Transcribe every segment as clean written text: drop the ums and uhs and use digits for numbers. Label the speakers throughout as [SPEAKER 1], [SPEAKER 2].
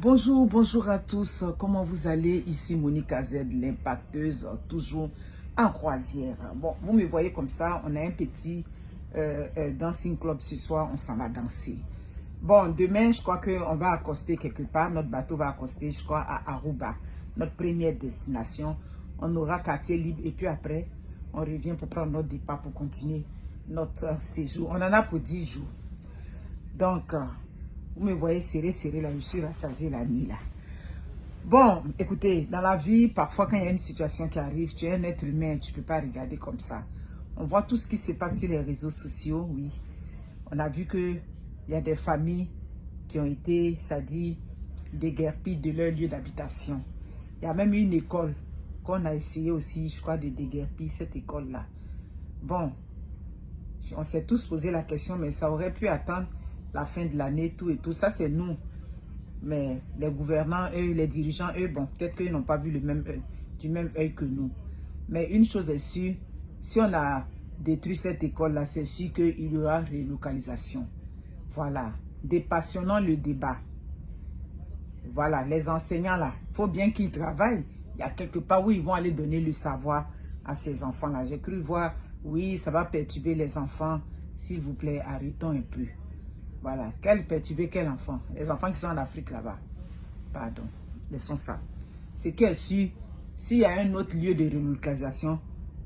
[SPEAKER 1] Bonjour, bonjour à tous. Comment vous allez? Ici Monique AZ, l'impacteuse, toujours en croisière. Bon, vous me voyez comme ça, on a un petit dancing club ce soir, on s'en va danser. Bon, demain, je crois qu'on va accoster quelque part. Notre bateau va accoster, je crois, à Aruba, notre première destination. On aura quartier libre et puis après, on revient pour prendre notre départ pour continuer notre séjour. On en a pour 10 jours. Donc, vous me voyez serré là, je suis rassasié la nuit là. Bon, écoutez, dans la vie, parfois quand il y a une situation qui arrive, tu es un être humain, tu ne peux pas regarder comme ça. On voit tout ce qui se passe sur les réseaux sociaux, oui. On a vu qu'il y a des familles qui ont été, ça dit, déguerpies de leur lieu d'habitation. Il y a même une école qu'on a essayé aussi, je crois, de déguerpir cette école-là. Bon, on s'est tous posé la question, mais ça aurait pu attendre la fin de l'année, tout et tout. Ça, c'est nous. Mais les gouvernants, eux, les dirigeants, eux, bon, peut-être qu'ils n'ont pas vu du même œil que nous. Mais une chose est sûre, si on a détruit cette école-là, c'est sûr qu'il y aura relocalisation. Voilà. Dépassionnons le débat. Voilà, les enseignants, là, il faut bien qu'ils travaillent. Il y a quelque part où ils vont aller donner le savoir à ces enfants-là. J'ai cru voir, oui, ça va perturber les enfants. S'il vous plaît, arrêtons un peu. Voilà, perturber quel enfant? Les enfants qui sont en Afrique là-bas. Pardon, laissons ça. C'est qu'il est sûr, s'il y a un autre lieu de relocalisation,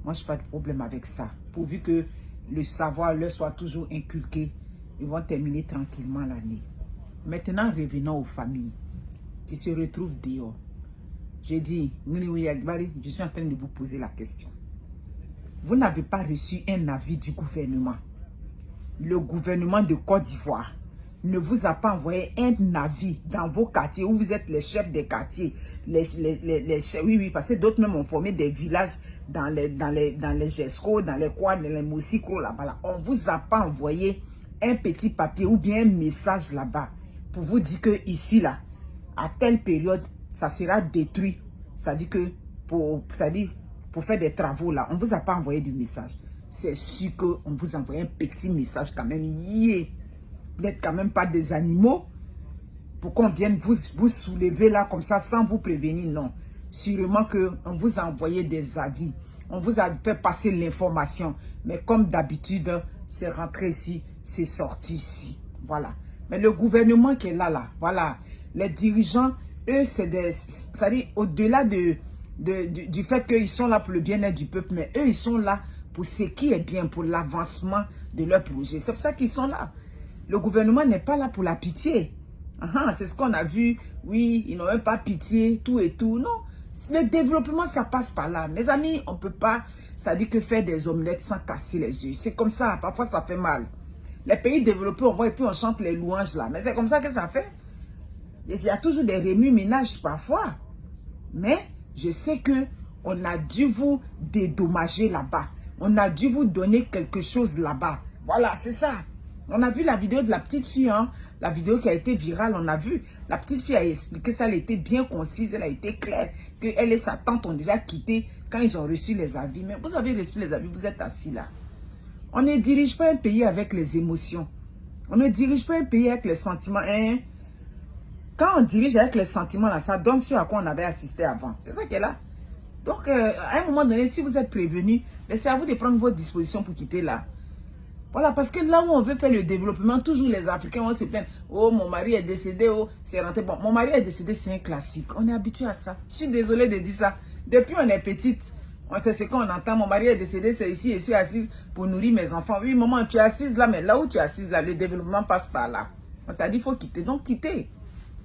[SPEAKER 1] moi je n'ai pas de problème avec ça. Pourvu que le savoir leur soit toujours inculqué, ils vont terminer tranquillement l'année. Maintenant, revenons aux familles qui se retrouvent dehors. J'ai dit, je suis en train de vous poser la question. Vous n'avez pas reçu un avis du gouvernement. Le gouvernement de Côte d'Ivoire ne vous a pas envoyé un avis dans vos quartiers où vous êtes les chefs des quartiers. Les chefs, oui, parce que d'autres même ont formé des villages dans les GESCO, dans les quoi, dans les Moussicro là-bas. Là. On ne vous a pas envoyé un petit papier ou bien un message là-bas pour vous dire que ici, là, à telle période, ça sera détruit. Ça dit que pour faire des travaux là, on ne vous a pas envoyé du message. C'est sûr qu'on vous envoie un petit message quand même. Yeah. Vous n'êtes quand même pas des animaux. Pour qu'on vienne vous soulever là comme ça sans vous prévenir. Non. Sûrement qu'on vous a envoyé des avis. On vous a fait passer l'information. Mais comme d'habitude, c'est rentré ici, c'est sorti ici. Voilà. Mais le gouvernement qui est là, voilà. Les dirigeants, eux, c'est des... C'est-à-dire, au-delà du fait qu'ils sont là pour le bien-être du peuple, mais eux, ils sont là pour ce qui est bien, pour l'avancement de leur projet. C'est pour ça qu'ils sont là. Le gouvernement n'est pas là pour la pitié. C'est ce qu'on a vu. Oui, ils n'ont même pas pitié, tout et tout. Non, le développement, ça passe par là. Mes amis, on ne peut pas, ça dit que faire des omelettes sans casser les yeux. C'est comme ça, parfois ça fait mal. Les pays développés, on voit et puis on chante les louanges là. Mais c'est comme ça que ça fait. Il y a toujours des remue-ménages parfois. Mais je sais que on a dû vous dédommager là-bas. On a dû vous donner quelque chose là-bas. Voilà, c'est ça. On a vu la vidéo de la petite fille, hein. La vidéo qui a été virale, on a vu. La petite fille a expliqué ça, elle était bien concise, elle a été claire. Qu'elle et sa tante ont déjà quitté quand ils ont reçu les avis. Mais vous avez reçu les avis, vous êtes assis là. On ne dirige pas un pays avec les émotions. On ne dirige pas un pays avec les sentiments. Hein? Quand on dirige avec les sentiments, là, ça donne sur à quoi on avait assisté avant. C'est ça qui est là. Donc, à un moment donné, si vous êtes prévenu, c'est à vous de prendre vos dispositions pour quitter là. Voilà, parce que là où on veut faire le développement, toujours les Africains vont se plaindre. Oh, mon mari est décédé, oh, c'est rentré. Bon, mon mari est décédé, c'est un classique. On est habitué à ça. Je suis désolée de dire ça. Depuis on est petite, on sait ce qu'on entend. Mon mari est décédé, c'est ici, je suis assise pour nourrir mes enfants. Oui, maman, tu es assise là, mais là où tu es assise là, le développement passe par là. On t'a dit, il faut quitter. Donc, quitter.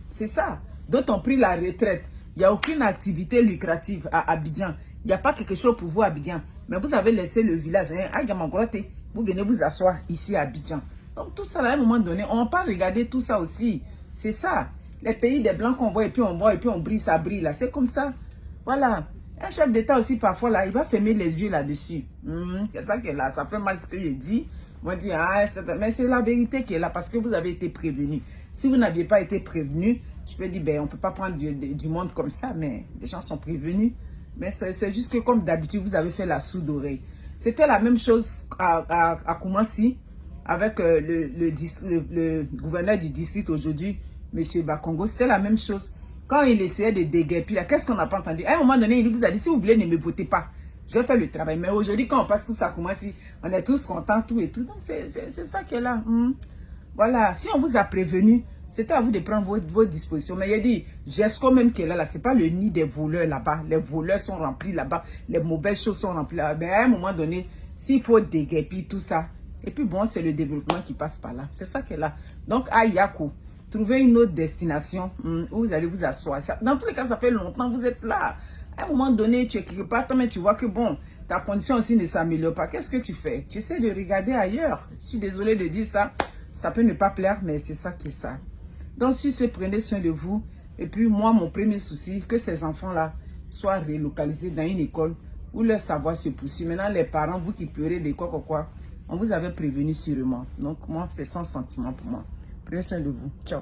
[SPEAKER 1] C'est ça. D'autres ont pris la retraite. Il n'y a aucune activité lucrative à Abidjan. Il n'y a pas quelque chose pour vous à Abidjan. Mais vous avez laissé le village. Vous venez vous asseoir ici à Abidjan. Donc tout ça, à un moment donné, on ne va pas regarder tout ça aussi. C'est ça. Les pays des Blancs qu'on voit et puis on voit et puis on brille, ça brille là. C'est comme ça. Voilà. Un chef d'État aussi, parfois là, il va fermer les yeux là-dessus. C'est ça qui est là. Ça fait mal ce que je dis. Moi, je dis, mais c'est la vérité qui est là parce que vous avez été prévenu. Si vous n'aviez pas été prévenu, je peux dire, ben, on ne peut pas prendre du monde comme ça, mais les gens sont prévenus. Mais c'est juste que comme d'habitude, vous avez fait la sourde oreille. C'était la même chose à Koumassi avec le gouverneur du district aujourd'hui, M. Bakongo, c'était la même chose. Quand il essayait de déguerpir, qu'est-ce qu'on n'a pas entendu? À un moment donné, il vous a dit, si vous voulez, ne me votez pas. Je vais faire le travail. Mais aujourd'hui, quand on passe tout ça, comment si on est tous contents, tout et tout. Donc, c'est ça qui est là. Voilà. Si on vous a prévenu, c'était à vous de prendre vos dispositions. Mais il a dit, Gesco même qui est là, c'est pas le nid des voleurs là-bas. Les voleurs sont remplis là-bas. Les mauvaises choses sont remplies là-bas. Mais à un moment donné, s'il faut déguerpir tout ça, et puis bon, c'est le développement qui passe par là. C'est ça qui est là. Donc, à Yakou, trouvez une autre destination où vous allez vous asseoir. Dans tous les cas, ça fait longtemps que vous êtes là. À un moment donné, tu es quelque part, mais tu vois que bon, ta condition aussi ne s'améliore pas. Qu'est-ce que tu fais? Tu essaies de regarder ailleurs. Je suis désolée de dire ça. Ça peut ne pas plaire, mais c'est ça qui est ça. Donc, si c'est prenez soin de vous. Et puis, moi, mon premier souci, que ces enfants-là soient relocalisés dans une école où leur savoir se poursuit. Maintenant, les parents, vous qui pleurez de quoi, on vous avait prévenu sûrement. Donc, moi, c'est sans sentiment pour moi. Prenez soin de vous. Ciao.